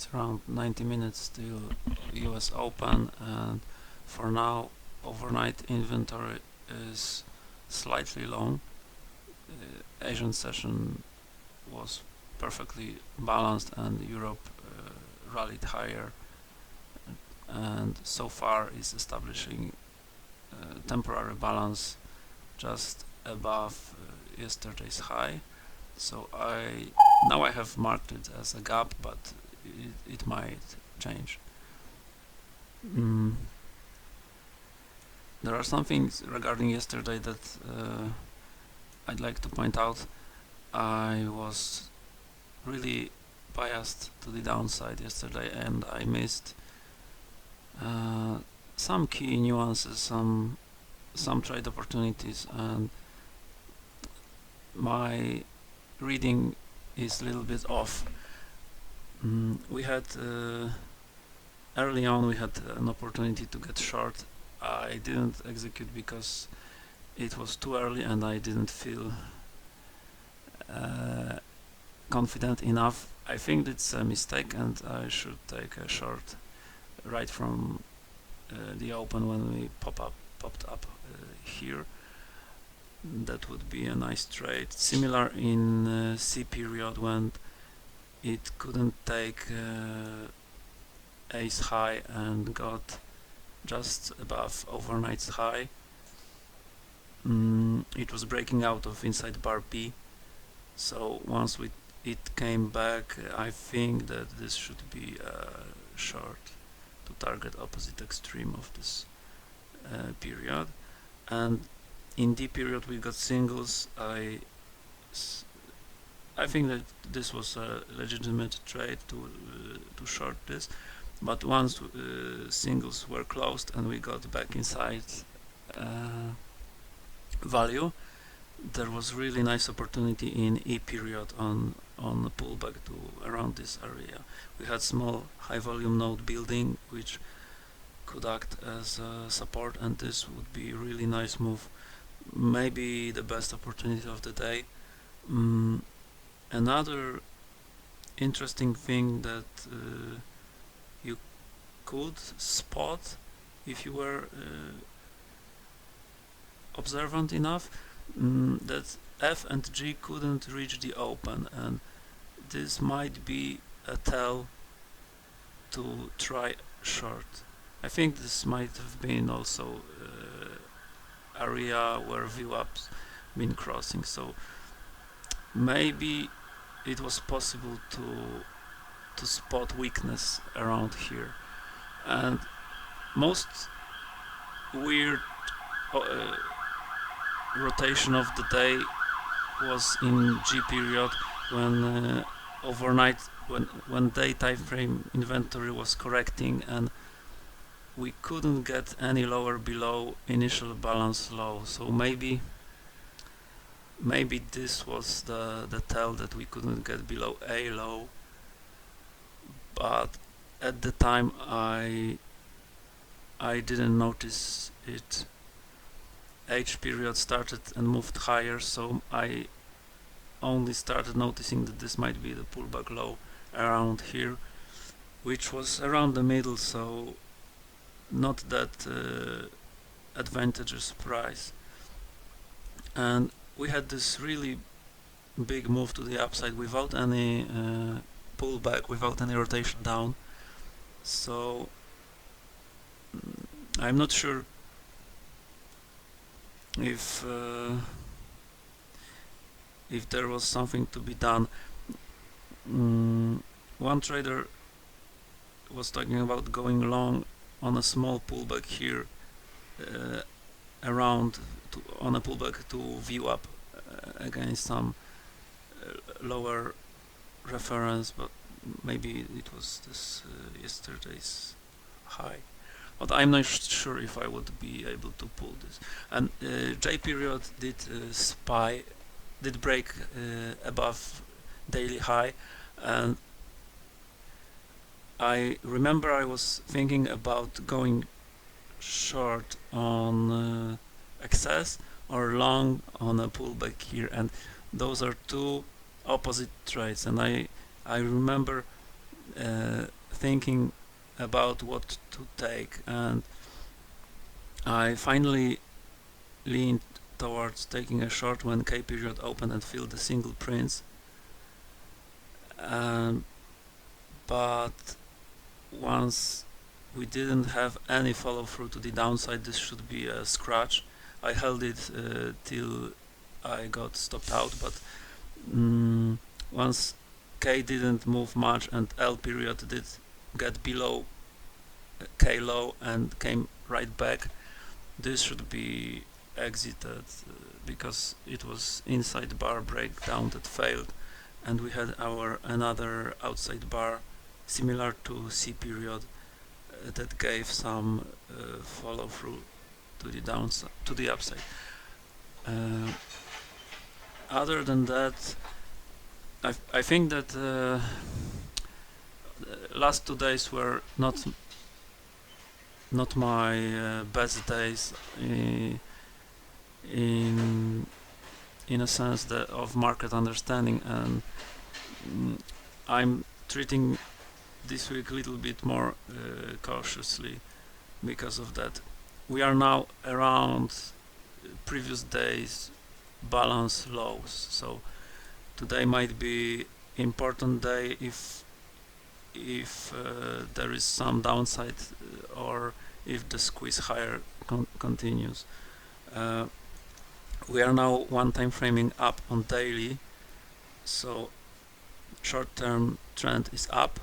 It's around 90 minutes till US Open, and for now overnight inventory is slightly long. Asian session was perfectly balanced and Europe rallied higher, and so far is establishing temporary balance just above yesterday's high. So now I have marked it as a gap, but it might change. There are some things regarding yesterday that I'd like to point out. I was really biased to the downside yesterday, and I missed some key nuances, some trade opportunities, and my reading is a little bit off. We had early on we had an opportunity to get short. I didn't execute because it was too early and I didn't feel confident enough. I think it's a mistake and I should take a short right from the open when we popped up here. That would be a nice trade. Similar in C period when it couldn't take ace high and got just above overnight's high. It was breaking out of inside bar B, so once it came back, I think that this should be a short to target opposite extreme of this period. And in D period we got singles. I think that this was a legitimate trade to short this, but once singles were closed and we got back inside value, there was really nice opportunity in E period on the pullback to around this area. We had small high volume node building which could act as a support, and this would be a really nice move, maybe the best opportunity of the day. Another interesting thing that you could spot if you were observant enough, that F and G couldn't reach the open, and this might be a tell to try short. I think this might have been also area where VWAP's been crossing, so maybe it was possible to spot weakness around here. And most weird rotation of the day was in G period when overnight, when day time frame inventory was correcting and we couldn't get any lower below initial balance low. So maybe this was the tell that we couldn't get below A low, but at the time I didn't notice it. H period started and moved higher, so I only started noticing that this might be the pullback low around here, which was around the middle, so not that advantageous price. And we had this really big move to the upside without any pullback, without any rotation down. So I'm not sure if there was something to be done. One trader was talking about going long on a small pullback here, on a pullback to VWAP against some lower reference, but maybe it was this yesterday's high. But I'm not sure if I would be able to pull this. And J period did break above daily high, and I remember I was thinking about going short on excess or long on a pullback here, and those are two opposite trades. And I remember thinking about what to take, and I finally leaned towards taking a short when K period opened and filled the single prints. But once we didn't have any follow through to the downside, this should be a scratch. I held it till I got stopped out, but once K didn't move much and L period did get below K low and came right back, this should be exited because it was inside bar breakdown that failed, and we had our another outside bar similar to C period that gave some follow through to the downside, to the upside. Other than that, I think that last 2 days were not my best days in a sense that of market understanding, and I'm treating this week a little bit more cautiously because of that. We are now around previous days balance lows, so today might be important day if there is some downside or if the squeeze higher continues. We are now one time framing up on daily, so short-term trend is up.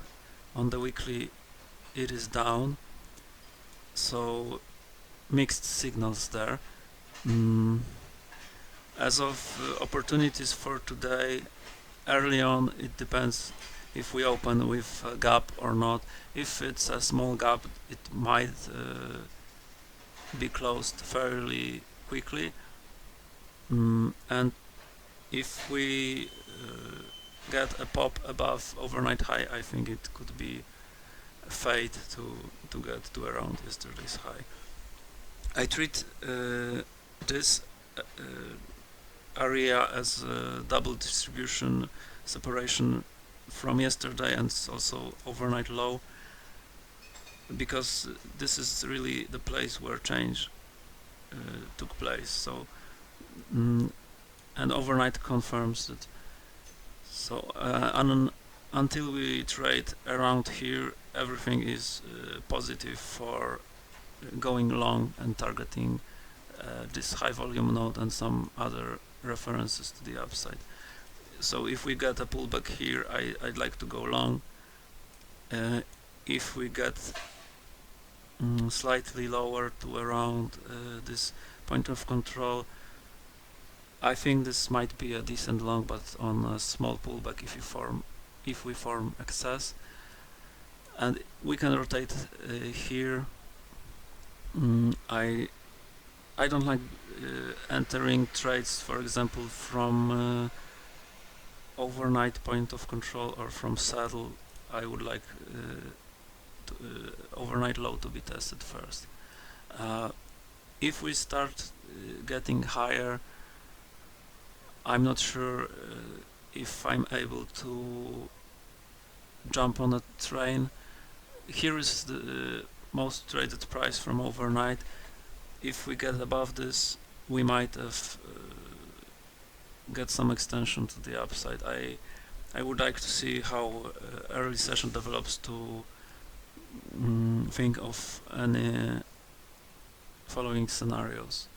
On the weekly it is down, so mixed signals there. As of opportunities for today, early on it depends if we open with a gap or not. If it's a small gap, it might be closed fairly quickly, and if we get a pop above overnight high, I think it could be a fade to get to around yesterday's high. I treat this area as a double distribution separation from yesterday and also overnight low, because this is really the place where change took place. So and overnight confirms that. So until we trade around here, everything is positive for going long and targeting this high volume node and some other references to the upside. So if we get a pullback here, I'd like to go long. If we get slightly lower to around this point of control, I think this might be a decent long, but on a small pullback if we form excess, and we can rotate here. I don't like entering trades, for example, from overnight point of control or from saddle. I would like overnight low to be tested first. If we start getting higher, I'm not sure if I'm able to jump on a train. Here is the most traded price from overnight. If we get above this, we might have get some extension to the upside. I would like to see how early session develops to think of any following scenarios.